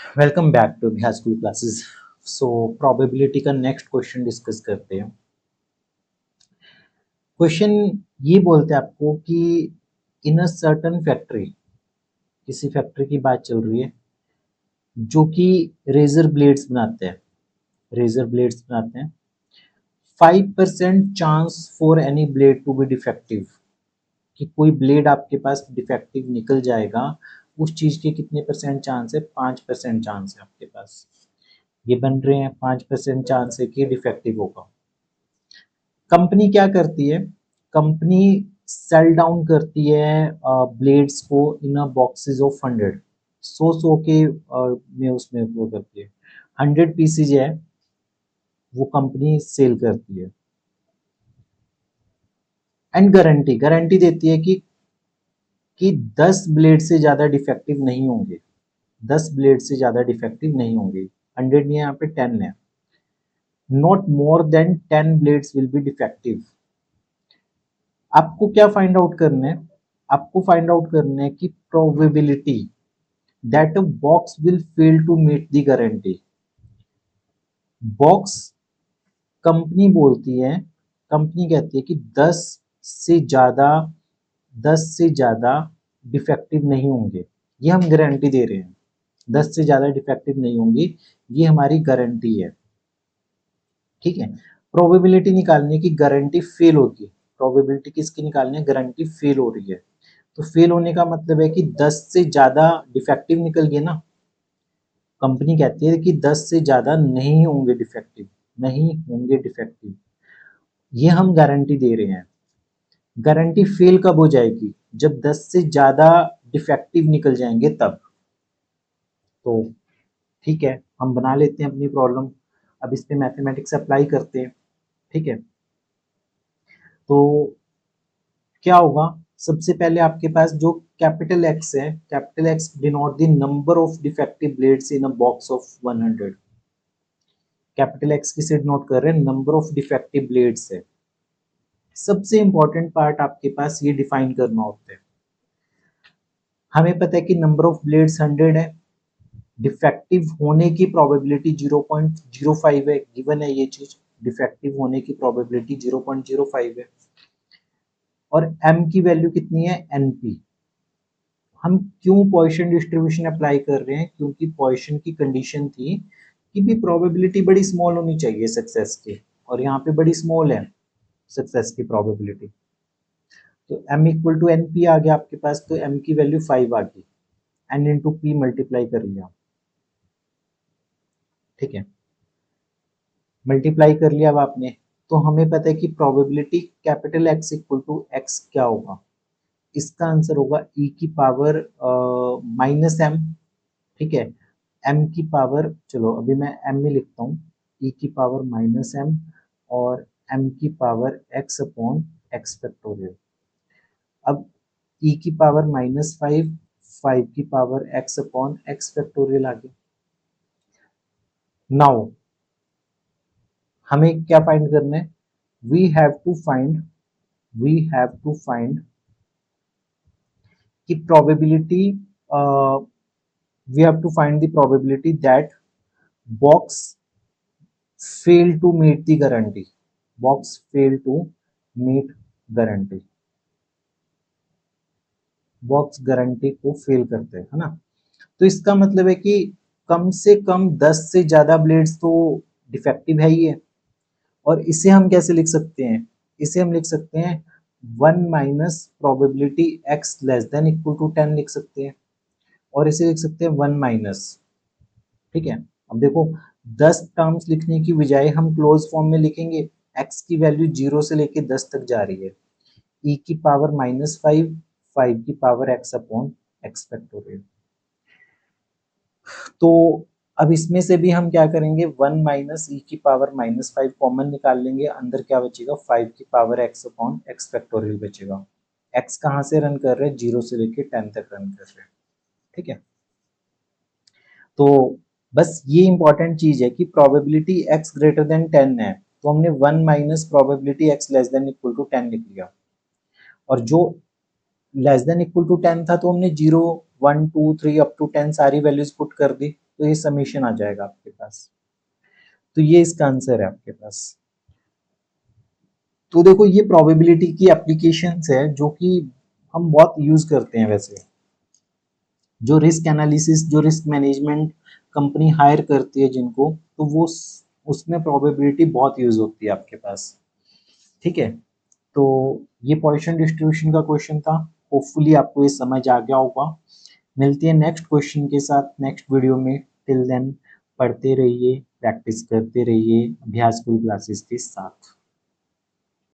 Welcome back to high school classes. So probability का next question discuss करते हैं। Question ये बोलते हैं आपको कि इन अ सर्टन फैक्ट्री, किसी फैक्ट्री की बात चल रही है जो कि रेजर ब्लेड्स बनाते हैं। रेजर ब्लेड्स बनाते हैं। 5% chance for any blade to be defective, कि कोई ब्लेड आपके पास डिफेक्टिव निकल जाएगा। उस चीज के कितने परसेंट चांस है? 5% चांस है आपके पास। ये बन रहे हैं 5% चांस है कि डिफेक्टिव होगा। कंपनी क्या करती है? कंपनी सेल डाउन करती है ब्लेड्स को इन अ बॉक्सेस ऑफ 100। सौ के में उसमें वो करती है। 100 पीसेज है वो कंपनी सेल करती है। एंड गारंटी गारंटी देती है कि 10 ब्लेड से ज्यादा डिफेक्टिव नहीं होंगे। 10 ब्लेड से ज्यादा डिफेक्टिव नहीं होंगे। 100 नहीं है, यहाँ पे 10 है। Not more than 10 blades will be defective. आपको क्या फाइंड आउट करना है? आपको फाइंड आउट करना है कि probability that a box will fail to meet the guarantee. Box company बोलती है, कंपनी कहती है कि से ज्यादा 10 से ज्यादा डिफेक्टिव नहीं होंगे। ये हम गारंटी दे रहे हैं। 10 से ज्यादा डिफेक्टिव नहीं होंगी, ये हमारी गारंटी है। ठीक है। प्रोबेबिलिटी निकालने की, गारंटी फेल होगी। प्रोबेबिलिटी किसकी निकालनी है? गारंटी फेल हो रही है। तो फेल होने का मतलब है कि 10 से ज्यादा डिफेक्टिव निकल गए ना। कंपनी कहती है कि 10 से ज्यादा नहीं होंगे डिफेक्टिव, नहीं होंगे डिफेक्टिव। ये हम गारंटी दे रहे हैं। गारंटी फेल कब हो जाएगी? जब 10 से ज्यादा डिफेक्टिव निकल जाएंगे तब। तो ठीक है, हम बना लेते हैं अपनी प्रॉब्लम। अब इस पे मैथमेटिक्स अप्लाई करते हैं। ठीक है। तो क्या होगा? सबसे पहले आपके पास जो कैपिटल एक्स है, capital x denote the number of defective blades in a box of 100। Capital x किसे डिनोट कर रहे हैं? नंबर ऑफ डिफेक्टिव ब्लेड्स है। सबसे इंपॉर्टेंट पार्ट आपके पास ये डिफाइन करना होता है। हमें पता है कि नंबर ऑफ ब्लेड्स 100 है। डिफेक्टिव होने की प्रोबेबिलिटी 0.05 है, गिवन है ये चीज। डिफेक्टिव होने की प्रोबेबिलिटी 0.05 है। और m की वैल्यू कितनी है? np। हम क्यों पॉइसन डिस्ट्रीब्यूशन अप्लाई कर रहे हैं? क्योंकि पॉइसन की कंडीशन थी कि भी प्रोबेबिलिटी बड़ी स्मॉल होनी चाहिए सक्सेस की, और यहाँ पे बड़ी स्मॉल है सक्सेस की प्रोबेबिलिटी। तो m equal to n p आ गया आपके पास, तो m की वैल्यू 5 आ गई। n इंटू पी मल्टीप्लाई कर लिया। ठीक है, मल्टीप्लाई कर लिया अब आपने। तो हमें पता है कि probability capital X equal to X क्या होगा? इसका आंसर होगा ई की पावर माइनस एम। ठीक है। एम की पावर, चलो अभी मैं एम में लिखता हूँ, ई की पावर माइनस एम और एम की power x upon x factorial. अब ई की पावर -5, 5 की power x upon x factorial आ गया। नाउ हमें क्या फाइंड करना है? We have to find we have to find कि probability, we have to find the probability that box fail to meet the guarantee। Box fail to meet guarantee। Box guarantee को fail करते हैं, है ना। तो इसका मतलब है कि कम से कम 10 से ज्यादा ब्लेड्स तो डिफेक्टिव है ही है। और इसे हम कैसे लिख सकते हैं? इसे हम लिख सकते हैं 1 minus probability X less than equal to 10 लिख सकते हैं। और इसे लिख सकते हैं 1 माइनस। ठीक है। अब देखो, 10 टर्म्स लिखने की बजाय हम क्लोज फॉर्म में लिखेंगे। एक्स की वैल्यू 0 से लेके 10 तक जा रही है। ई की पावर -5, 5 की power x upon x factorial. तो अब इसमें से भी हम क्या करेंगे? 1 माइनस ई की पावर -5 कॉमन निकाल लेंगे। अंदर क्या बचेगा? 5 की power x upon x factorial बचेगा। एक्स कहाँ से रन कर रहे हैं? 0 से लेके 10 तक रन कर रहे हैं। ठीक है। तो बस ये इंपॉर्टेंट चीज है कि प्रोबेबिलिटी x ग्रेटर देन 10 है, तो हमने 1 minus probability x less than equal to 10 लिख लिया। और जो लेस देन इक्वल टू 10 था तो हमने 0 1 2 3 अप टू 10 सारी वैल्यूज पुट कर दी, तो ये समीशन आ जाएगा आपके पास। तो ये इसका आंसर है आपके पास। तो देखो ये प्रोबेबिलिटी की एप्लीकेशंस है जो कि हम बहुत यूज करते हैं वैसे। जो रिस्क एनालिसिस, जो रिस्क मैनेजमेंट कंपनी हायर करती है जिनको, तो वो उसमें प्रोबेबिलिटी बहुत यूज होती है आपके पास। ठीक है, तो ये पॉइसन डिस्ट्रीब्यूशन का क्वेश्चन था। होपफुली आपको ये समझ आ गया होगा। मिलते हैं नेक्स्ट क्वेश्चन के साथ नेक्स्ट वीडियो में। टिल देन पढ़ते रहिए, प्रैक्टिस करते रहिए अभ्यास क्लासेस के साथ।